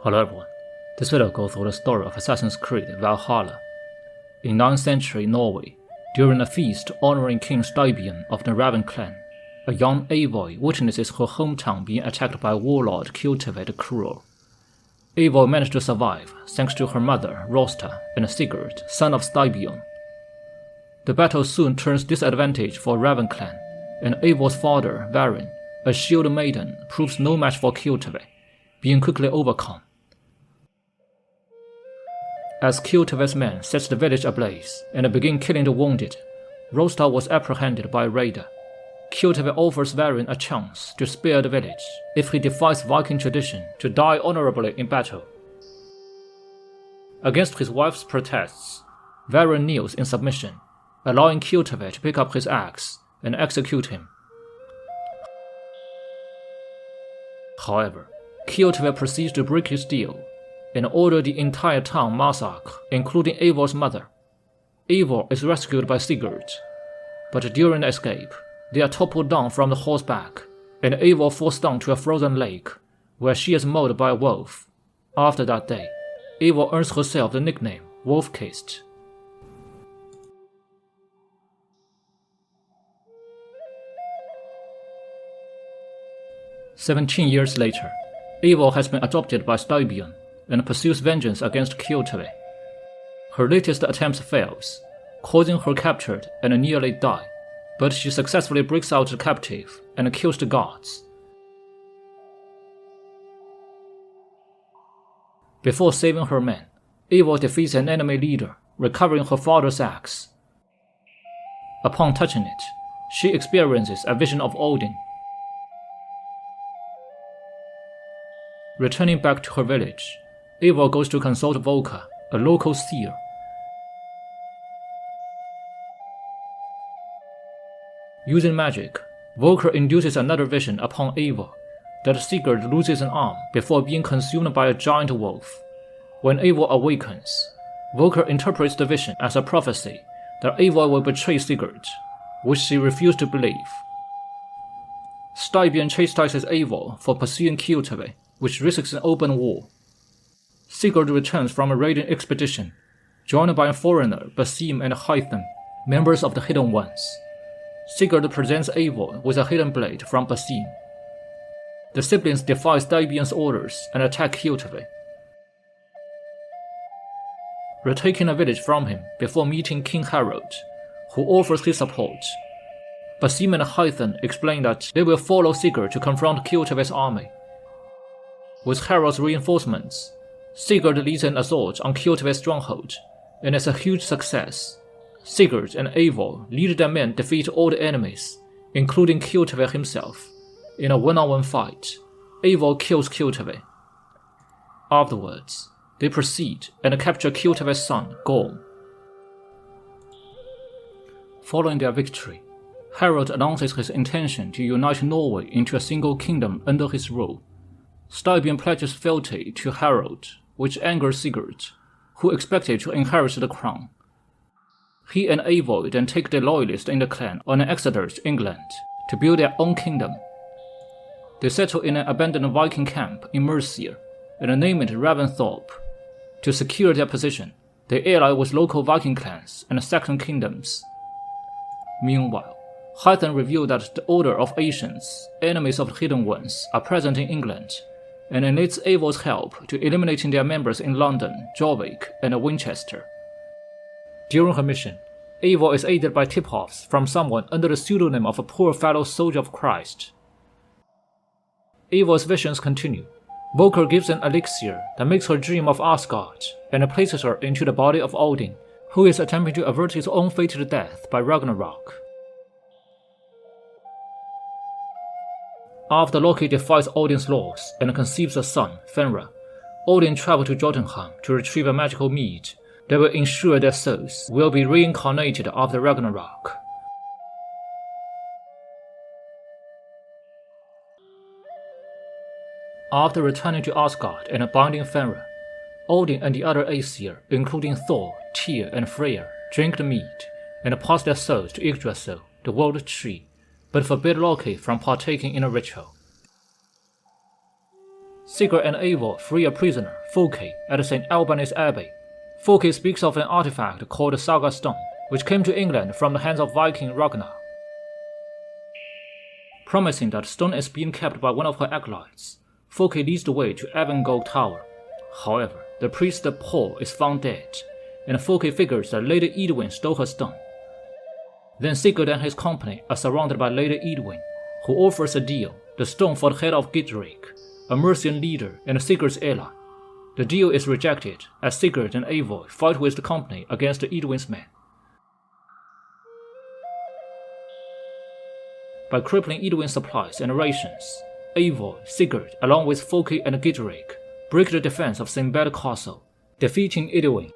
Hello everyone, this video goes through the story of Assassin's Creed Valhalla. In 9th century Norway, during a feast honoring King Stybian of the Raven clan, a young Eivor witnesses her hometown being attacked by warlord Kjotve the Cruel. Eivor managed to survive thanks to her mother Rosta and Sigurd, son of Stybian. The battle soon turns disadvantage for Raven clan, and Eivor's father Varin, a shield maiden, proves no match for Kjotve, being quickly overcome. As Kjotve's men set the village ablaze and begin killing the wounded, Rosta was apprehended by a raider. Kjotve offers Varin a chance to spare the village if he defies Viking tradition to die honorably in battle. Against his wife's protests, Varin kneels in submission, allowing Kjotve to pick up his axe and execute him. However, Kjotve proceeds to break his deal and order the entire town massacred, including Eivor's mother. Eivor is rescued by Sigurd, but during the escape, they are toppled down from the horseback, and Eivor falls down to a frozen lake, where she is mauled by a wolf. After that day, Eivor earns herself the nickname Wolf-Kissed. "17 years later, Eivor has been adopted by Stybian and pursues vengeance against Kjotve. Her latest attempt fails, causing her captured and nearly die, but she successfully breaks out the captive and kills the guards. Before saving her men, Eivor defeats an enemy leader, recovering her father's axe. Upon touching it, she experiences a vision of Odin. Returning back to her village, Eivor goes to consult Volker, a local seer. Using magic, Volker induces another vision upon Eivor, that Sigurd loses an arm before being consumed by a giant wolf. When Eivor awakens, Volker interprets the vision as a prophecy that Eivor will betray Sigurd, which she refused to believe. Stybian chastises Eivor for pursuing Kjotve, which risks an open war. Sigurd returns from a raiding expedition, joined by a foreigner, Basim and Hytham, members of the Hidden Ones. Sigurd presents Eivor with a hidden blade from Basim. The siblings defy Stybian's orders and attack Kjotve, retaking a village from him before meeting King Harald, who offers his support. Basim and Hytham explain that they will follow Sigurd to confront Kjotve's army. With Harald's reinforcements, Sigurd leads an assault on Kjotve's stronghold, and is a huge success. Sigurd and Eivor lead their men defeat all the enemies, including Kjotve himself. In a one-on-one fight, Eivor kills Kjotve. Afterwards, they proceed and capture Kjotve's son, Gorm. Following their victory, Harald announces his intention to unite Norway into a single kingdom under his rule. Stybian pledges fealty to Harald, which angers Sigurd, who expected to inherit the crown. He and Eivor then take the loyalists in the clan on an exodus to England to build their own kingdom. They settle in an abandoned Viking camp in Mercia and name it Ravensthorpe. To secure their position, they ally with local Viking clans and Saxon kingdoms. Meanwhile, Hytham revealed that the Order of Ancients, enemies of the Hidden Ones, are present in England, and needs Eivor's help to eliminating their members in London, Jorvik, and Winchester. During her mission, Eivor is aided by tip-offs from someone under the pseudonym of a poor fellow soldier of Christ. Eivor's visions continue. Volker gives an elixir that makes her dream of Asgard and places her into the body of Odin, who is attempting to avert his own fated death by Ragnarok. After Loki defies Odin's laws and conceives a son, Fenrir, Odin travels to Jotunheim to retrieve a magical mead that will ensure their souls will be reincarnated after Ragnarok. After returning to Asgard and binding Fenrir, Odin and the other Aesir, including Thor, Tyr, and Freyr, drink the mead and pass their souls to Yggdrasil, the World Tree, but forbid Loki from partaking in a ritual. Sigurd and Eivor free a prisoner, Folke, at St. Alban's Abbey. Folke speaks of an artifact called the Saga Stone, which came to England from the hands of Viking Ragnar. Promising that the stone is being kept by one of her acolytes, Folke leads the way to Avangard Tower. However, the priest Paul is found dead, and Folke figures that Lady Edwin stole her stone. Then Sigurd and his company are surrounded by Lady Edwin, who offers a deal, the stone for the head of Gidrik, a Mercian leader and Sigurd's ally. The deal is rejected as Sigurd and Eivor fight with the company against Edwin's men. By crippling Edwin's supplies and rations, Eivor, Sigurd, along with Folke and Gidrik, break the defense of St. Bed Castle, defeating Edwin.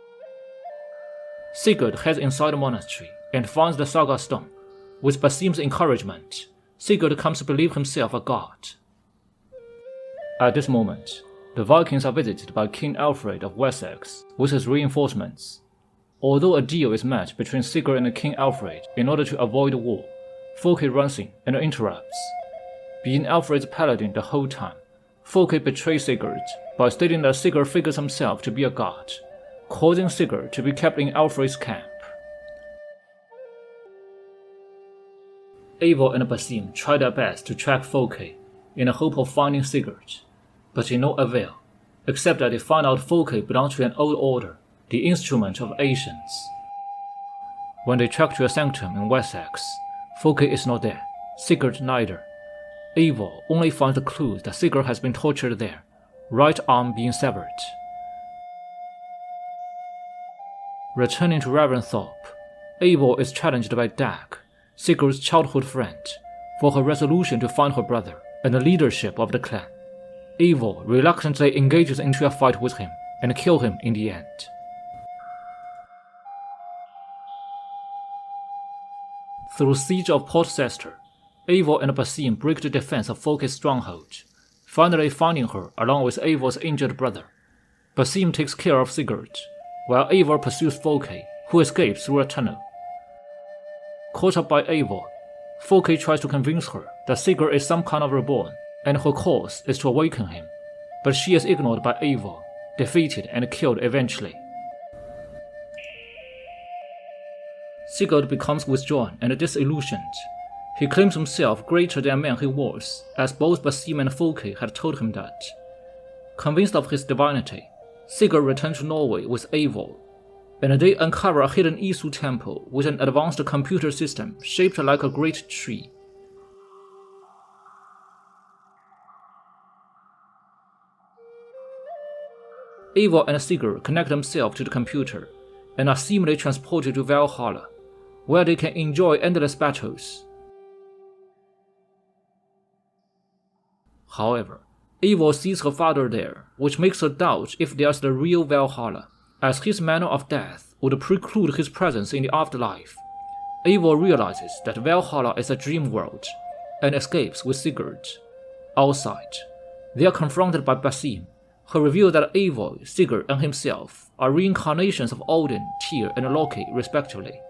Sigurd heads inside the monastery and finds the Saga Stone. With Basim's encouragement, Sigurd comes to believe himself a god. At this moment, the Vikings are visited by King Alfred of Wessex with his reinforcements. Although a deal is met between Sigurd and King Alfred in order to avoid war, Folke runs in and interrupts. Being Alfred's paladin the whole time, Folke betrays Sigurd by stating that Sigurd figures himself to be a god, causing Sigurd to be kept in Alfred's camp. Eivor and Basim try their best to track Folke in the hope of finding Sigurd, but to no avail, except that they find out Folke belongs to an old order, the Instrument of Ancients. When they track to a sanctum in Wessex, Folke is not there, Sigurd neither. Eivor only finds the clues that Sigurd has been tortured there, right arm being severed. Returning to Ravensthorpe, Eivor is challenged by Dag, Sigurd's childhood friend, for her resolution to find her brother and the leadership of the clan. Eivor reluctantly engages into a fight with him and kills him in the end. Through siege of Port Cester, Eivor and Basim break the defense of Folke's stronghold, finally finding her along with Eivor's injured brother. Basim takes care of Sigurd, while Eivor pursues Folke, who escapes through a tunnel. Caught up by Eivor, Folke tries to convince her that Sigurd is some kind of reborn, and her course is to awaken him, but she is ignored by Eivor, defeated and killed eventually. Sigurd becomes withdrawn and disillusioned. He claims himself greater than man he was, as both Basim and Folke had told him that. Convinced of his divinity, Sigurd returns to Norway with Eivor, and they uncover a hidden Isu temple with an advanced computer system shaped like a great tree. Eivor and Sigurd connect themselves to the computer and are seemingly transported to Valhalla, where they can enjoy endless battles. However, Eivor sees her father there, which makes her doubt if there's the real Valhalla, as his manner of death would preclude his presence in the afterlife. Eivor realizes that Valhalla is a dream world, and escapes with Sigurd. Outside, they are confronted by Basim, who reveals that Eivor, Sigurd, and himself are reincarnations of Odin, Tyr, and Loki respectively.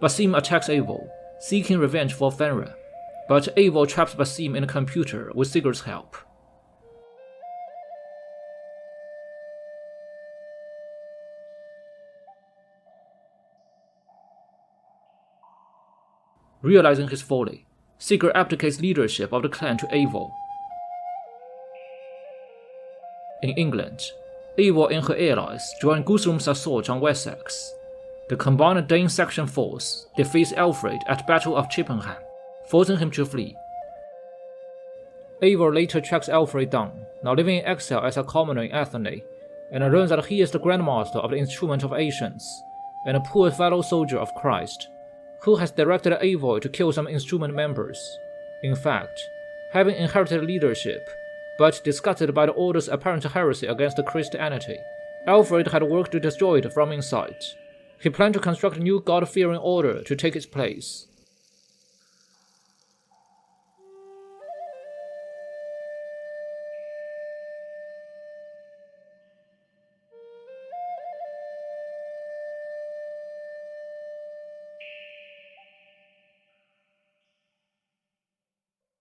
Basim attacks Eivor, seeking revenge for Fenrir, but Eivor traps Basim in a computer with Sigurd's help. Realizing his folly, Sigurd abdicates leadership of the clan to Eivor. In England, Eivor and her allies join Guthrum's assault on Wessex. The combined Dane section force defeats Alfred at Battle of Chippenham, forcing him to flee. Eivor later tracks Alfred down, now living in exile as a commoner in Athenry, and learns that he is the Grandmaster of the Instrument of Ancients, and a poor fellow soldier of Christ, who has directed Eivor to kill some Instrument members. In fact, having inherited leadership, but disgusted by the Order's apparent heresy against Christianity, Alfred had worked to destroy it from inside. He planned to construct a new God-fearing order to take its place.